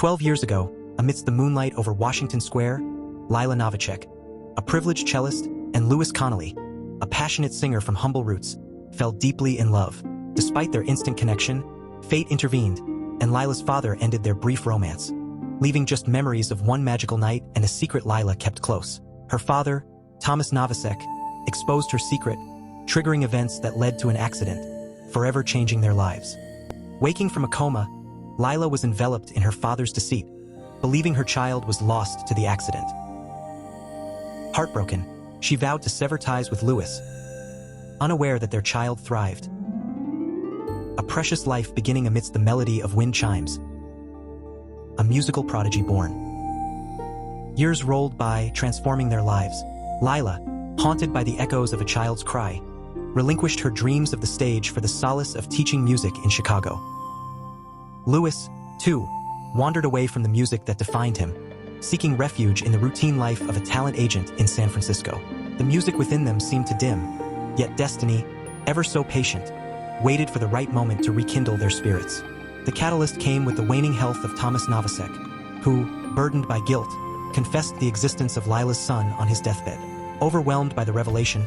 12 years ago, amidst the moonlight over Washington Square, Lila Novacek, a privileged cellist, and Louis Connolly, a passionate singer from humble roots, fell deeply in love. Despite their instant connection, fate intervened, and Lila's father ended their brief romance, leaving just memories of one magical night and a secret Lila kept close. Her father, Thomas Novacek, exposed her secret, triggering events that led to an accident, forever changing their lives. Waking from a coma, Lila was enveloped in her father's deceit, believing her child was lost to the accident. Heartbroken, she vowed to sever ties with Louis, unaware that their child thrived. A precious life beginning amidst the melody of wind chimes. A musical prodigy born. Years rolled by, transforming their lives. Lila, haunted by the echoes of a child's cry, relinquished her dreams of the stage for the solace of teaching music in Chicago. Louis, too, wandered away from the music that defined him, seeking refuge in the routine life of a talent agent in San Francisco. The music within them seemed to dim, yet destiny, ever so patient, waited for the right moment to rekindle their spirits. The catalyst came with the waning health of Thomas Novacek, who, burdened by guilt, confessed the existence of Lila's son on his deathbed. Overwhelmed by the revelation,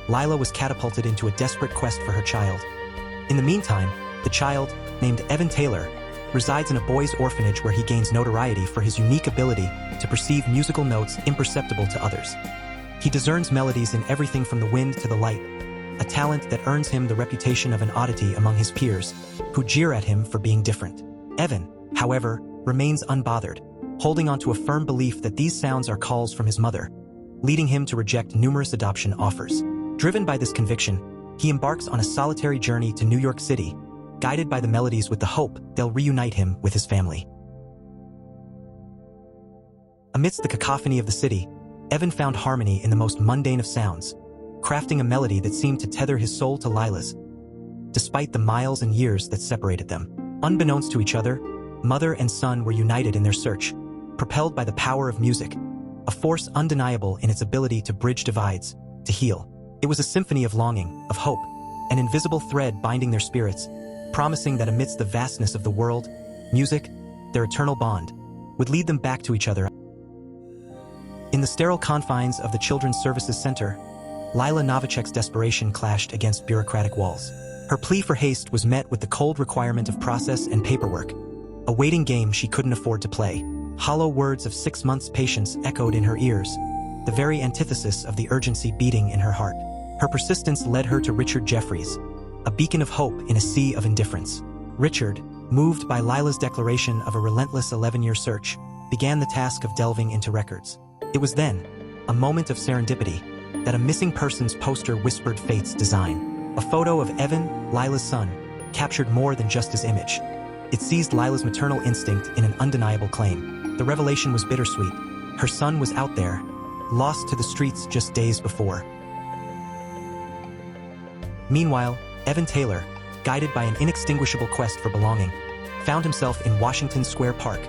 Lila was catapulted into a desperate quest for her child. In the meantime, the child, named Evan Taylor, resides in a boys' orphanage where he gains notoriety for his unique ability to perceive musical notes imperceptible to others. He discerns melodies in everything from the wind to the light, a talent that earns him the reputation of an oddity among his peers, who jeer at him for being different. Evan, however, remains unbothered, holding on to a firm belief that these sounds are calls from his mother, leading him to reject numerous adoption offers. Driven by this conviction, he embarks on a solitary journey to New York City, guided by the melodies with the hope they'll reunite him with his family. Amidst the cacophony of the city, Evan found harmony in the most mundane of sounds, crafting a melody that seemed to tether his soul to Lila's, despite the miles and years that separated them. Unbeknownst to each other, mother and son were united in their search, propelled by the power of music, a force undeniable in its ability to bridge divides, to heal. It was a symphony of longing, of hope, an invisible thread binding their spirits, promising that amidst the vastness of the world, music, their eternal bond, would lead them back to each other. In the sterile confines of the Children's Services Center, Lila Novacek's desperation clashed against bureaucratic walls. Her plea for haste was met with the cold requirement of process and paperwork, a waiting game she couldn't afford to play. Hollow words of 6 months' patience echoed in her ears, the very antithesis of the urgency beating in her heart. Her persistence led her to Richard Jeffries, a beacon of hope in a sea of indifference. Richard, moved by Lila's declaration of a relentless 11-year search, began the task of delving into records. It was then, a moment of serendipity, that a missing persons poster whispered fate's design. A photo of Evan, Lila's son, captured more than just his image. It seized Lila's maternal instinct in an undeniable claim. The revelation was bittersweet. Her son was out there, lost to the streets just days before. Meanwhile, Evan Taylor, guided by an inextinguishable quest for belonging, found himself in Washington Square Park,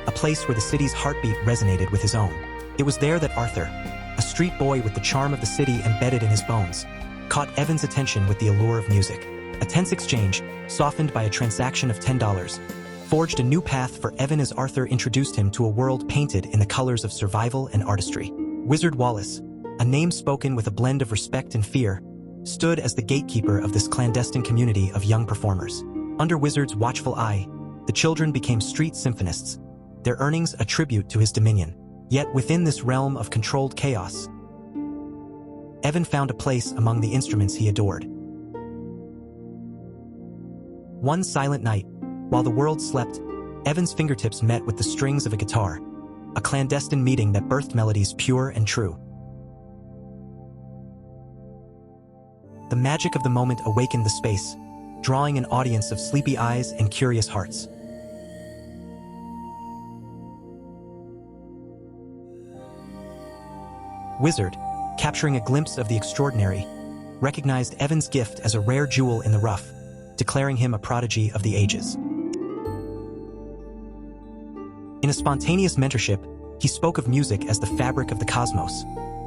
a place where the city's heartbeat resonated with his own. It was there that Arthur, a street boy with the charm of the city embedded in his bones, caught Evan's attention with the allure of music. A tense exchange, softened by a transaction of $10, forged a new path for Evan as Arthur introduced him to a world painted in the colors of survival and artistry. Wizard Wallace, a name spoken with a blend of respect and fear, stood as the gatekeeper of this clandestine community of young performers. Under Wizard's watchful eye, the children became street symphonists, their earnings a tribute to his dominion. Yet within this realm of controlled chaos, Evan found a place among the instruments he adored. One silent night, while the world slept, Evan's fingertips met with the strings of a guitar, a clandestine meeting that birthed melodies pure and true. The magic of the moment awakened the space, drawing an audience of sleepy eyes and curious hearts. Wizard, capturing a glimpse of the extraordinary, recognized Evan's gift as a rare jewel in the rough, declaring him a prodigy of the ages. In a spontaneous mentorship, he spoke of music as the fabric of the cosmos,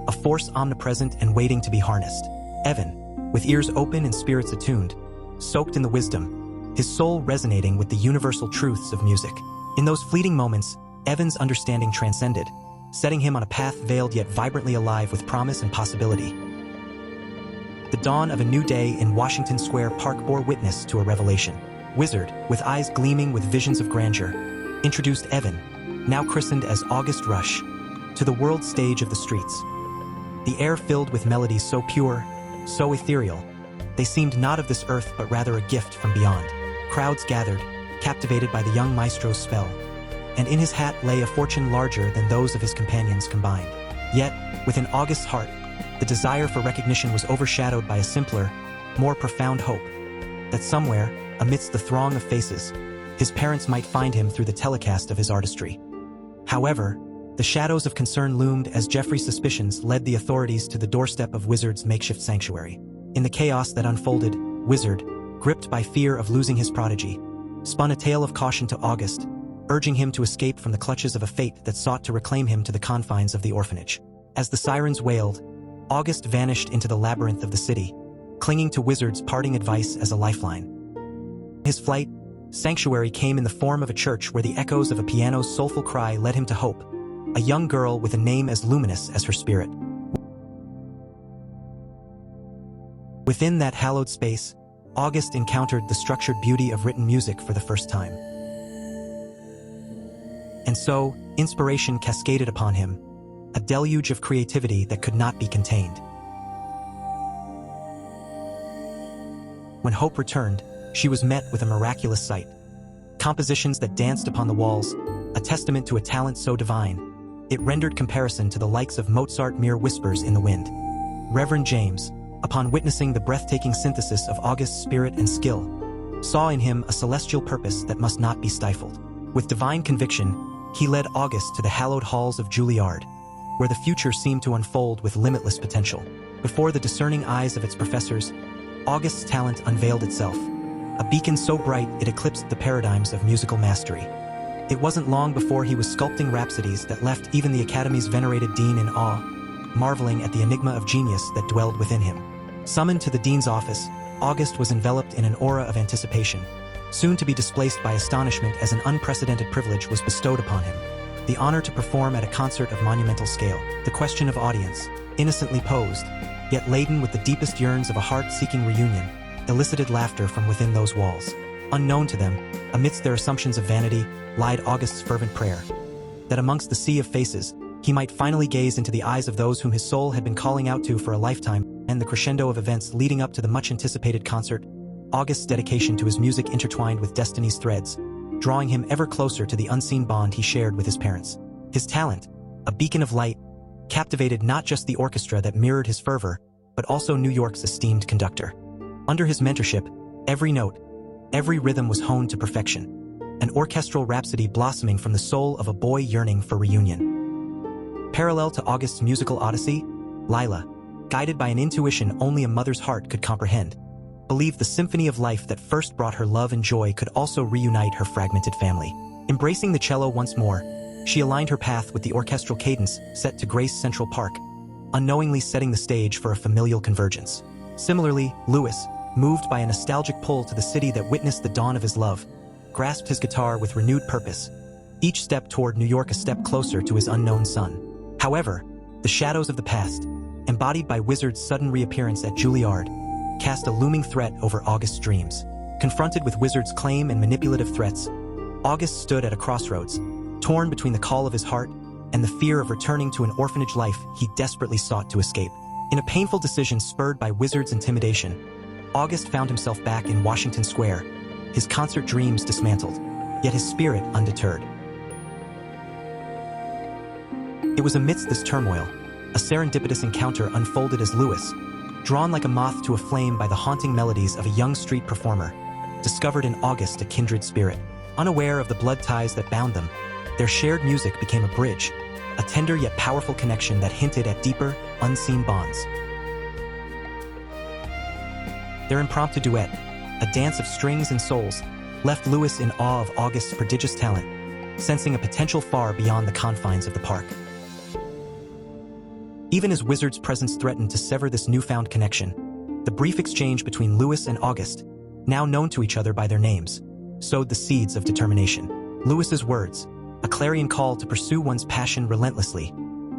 a force omnipresent and waiting to be harnessed. Evan, with ears open and spirits attuned, soaked in the wisdom, his soul resonating with the universal truths of music. In those fleeting moments, Evan's understanding transcended, setting him on a path veiled yet vibrantly alive with promise and possibility. The dawn of a new day in Washington Square Park bore witness to a revelation. Wizard, with eyes gleaming with visions of grandeur, introduced Evan, now christened as August Rush, to the world stage of the streets. The air filled with melodies so pure, so ethereal, they seemed not of this earth but rather a gift from beyond. Crowds gathered, captivated by the young maestro's spell, and in his hat lay a fortune larger than those of his companions combined. Yet, within August's heart, the desire for recognition was overshadowed by a simpler, more profound hope, that somewhere, amidst the throng of faces, his parents might find him through the telecast of his artistry. However, the shadows of concern loomed as Jeffrey's suspicions led the authorities to the doorstep of Wizard's makeshift sanctuary. In the chaos that unfolded, Wizard, gripped by fear of losing his prodigy, spun a tale of caution to August, urging him to escape from the clutches of a fate that sought to reclaim him to the confines of the orphanage. As the sirens wailed, August vanished into the labyrinth of the city, clinging to Wizard's parting advice as a lifeline. His flight, Sanctuary came in the form of a church where the echoes of a piano's soulful cry led him to Hope, a young girl with a name as luminous as her spirit. Within that hallowed space, August encountered the structured beauty of written music for the first time. And so, inspiration cascaded upon him, a deluge of creativity that could not be contained. When Hope returned, she was met with a miraculous sight. Compositions that danced upon the walls, a testament to a talent so divine, it rendered comparison to the likes of Mozart mere whispers in the wind. Reverend James, upon witnessing the breathtaking synthesis of August's spirit and skill, saw in him a celestial purpose that must not be stifled. With divine conviction, he led August to the hallowed halls of Juilliard, where the future seemed to unfold with limitless potential. Before the discerning eyes of its professors, August's talent unveiled itself, a beacon so bright it eclipsed the paradigms of musical mastery. It wasn't long before he was sculpting rhapsodies that left even the Academy's venerated dean in awe, marveling at the enigma of genius that dwelled within him. Summoned to the dean's office, August was enveloped in an aura of anticipation, soon to be displaced by astonishment as an unprecedented privilege was bestowed upon him. The honor to perform at a concert of monumental scale. The question of audience, innocently posed, yet laden with the deepest yearns of a heart-seeking reunion, elicited laughter from within those walls. Unknown to them, amidst their assumptions of vanity, lied August's fervent prayer, that amongst the sea of faces, he might finally gaze into the eyes of those whom his soul had been calling out to for a lifetime. And the crescendo of events leading up to the much-anticipated concert, August's dedication to his music intertwined with destiny's threads, drawing him ever closer to the unseen bond he shared with his parents. His talent, a beacon of light, captivated not just the orchestra that mirrored his fervor, but also New York's esteemed conductor. Under his mentorship, every note, every rhythm was honed to perfection, an orchestral rhapsody blossoming from the soul of a boy yearning for reunion. Parallel to August's musical odyssey, Lila, guided by an intuition only a mother's heart could comprehend, believed the symphony of life that first brought her love and joy could also reunite her fragmented family. Embracing the cello once more, she aligned her path with the orchestral cadence set to grace Central Park, unknowingly setting the stage for a familial convergence. Similarly, Lewis, moved by a nostalgic pull to the city that witnessed the dawn of his love, grasped his guitar with renewed purpose, each step toward New York a step closer to his unknown son. However, the shadows of the past, embodied by Wizard's sudden reappearance at Juilliard, cast a looming threat over August's dreams. Confronted with Wizard's claim and manipulative threats, August stood at a crossroads, torn between the call of his heart and the fear of returning to an orphanage life he desperately sought to escape. In a painful decision spurred by Wizard's intimidation, August found himself back in Washington Square, his concert dreams dismantled, yet his spirit undeterred. It was amidst this turmoil, a serendipitous encounter unfolded as Lewis, drawn like a moth to a flame by the haunting melodies of a young street performer, discovered in August a kindred spirit. Unaware of the blood ties that bound them, their shared music became a bridge, a tender yet powerful connection that hinted at deeper, unseen bonds. Their impromptu duet, a dance of strings and souls, left Lewis in awe of August's prodigious talent, sensing a potential far beyond the confines of the park. Even as Wizard's presence threatened to sever this newfound connection, the brief exchange between Lewis and August, now known to each other by their names, sowed the seeds of determination. Lewis's words, a clarion call to pursue one's passion relentlessly,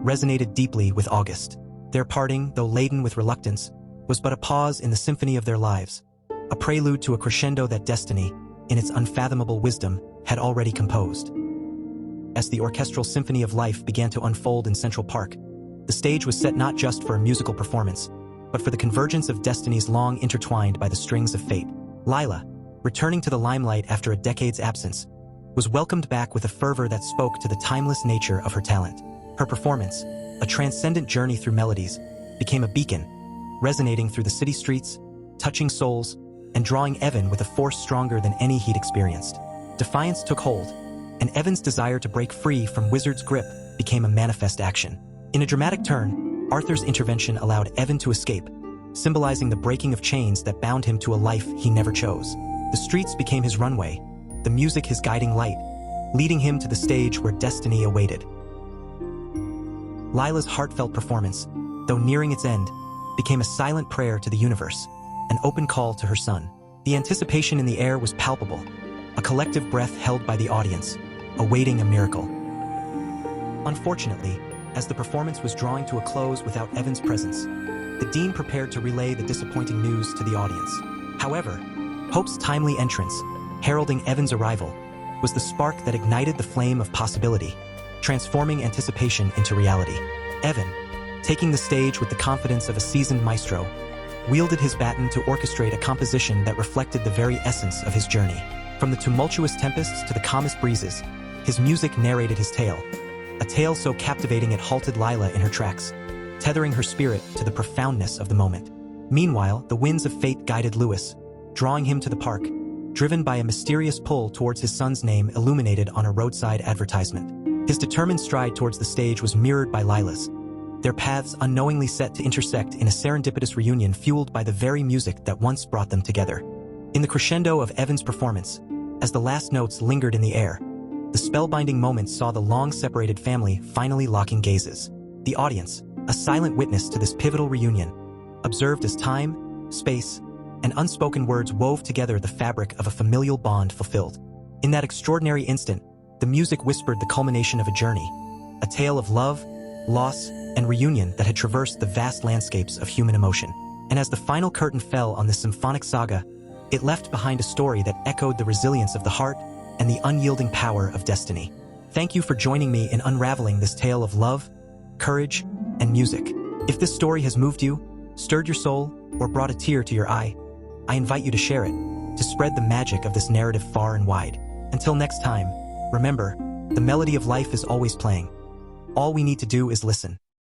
resonated deeply with August. Their parting, though laden with reluctance, was but a pause in the symphony of their lives, a prelude to a crescendo that destiny, in its unfathomable wisdom, had already composed. As the orchestral symphony of life began to unfold in Central Park, the stage was set not just for a musical performance, but for the convergence of destinies long intertwined by the strings of fate. Lila, returning to the limelight after a decade's absence, was welcomed back with a fervor that spoke to the timeless nature of her talent. Her performance, a transcendent journey through melodies, became a beacon, resonating through the city streets, touching souls, and drawing Evan with a force stronger than any he'd experienced. Defiance took hold, and Evan's desire to break free from Wizard's grip became a manifest action. In a dramatic turn, Arthur's intervention allowed Evan to escape, symbolizing the breaking of chains that bound him to a life he never chose. The streets became his runway, the music his guiding light, leading him to the stage where destiny awaited. Lila's heartfelt performance, though nearing its end, became a silent prayer to the universe, an open call to her son. The anticipation in the air was palpable, a collective breath held by the audience, awaiting a miracle. Unfortunately, as the performance was drawing to a close without Evan's presence, the dean prepared to relay the disappointing news to the audience. However, Hope's timely entrance, heralding Evan's arrival, was the spark that ignited the flame of possibility, transforming anticipation into reality. Evan, taking the stage with the confidence of a seasoned maestro, wielded his baton to orchestrate a composition that reflected the very essence of his journey. From the tumultuous tempests to the calmest breezes, his music narrated his tale, a tale so captivating it halted Lila in her tracks, tethering her spirit to the profoundness of the moment. Meanwhile, the winds of fate guided Lewis, drawing him to the park, driven by a mysterious pull towards his son's name illuminated on a roadside advertisement. His determined stride towards the stage was mirrored by Lila's, their paths unknowingly set to intersect in a serendipitous reunion fueled by the very music that once brought them together. In the crescendo of Evan's performance, as the last notes lingered in the air, the spellbinding moment saw the long-separated family finally locking gazes. The audience, a silent witness to this pivotal reunion, observed as time, space, and unspoken words wove together the fabric of a familial bond fulfilled. In that extraordinary instant, the music whispered the culmination of a journey, a tale of love, loss, and reunion that had traversed the vast landscapes of human emotion. And as the final curtain fell on this symphonic saga, it left behind a story that echoed the resilience of the heart and the unyielding power of destiny. Thank you for joining me in unraveling this tale of love, courage, and music. If this story has moved you, stirred your soul, or brought a tear to your eye, I invite you to share it, to spread the magic of this narrative far and wide. Until next time, remember, the melody of life is always playing. All we need to do is listen.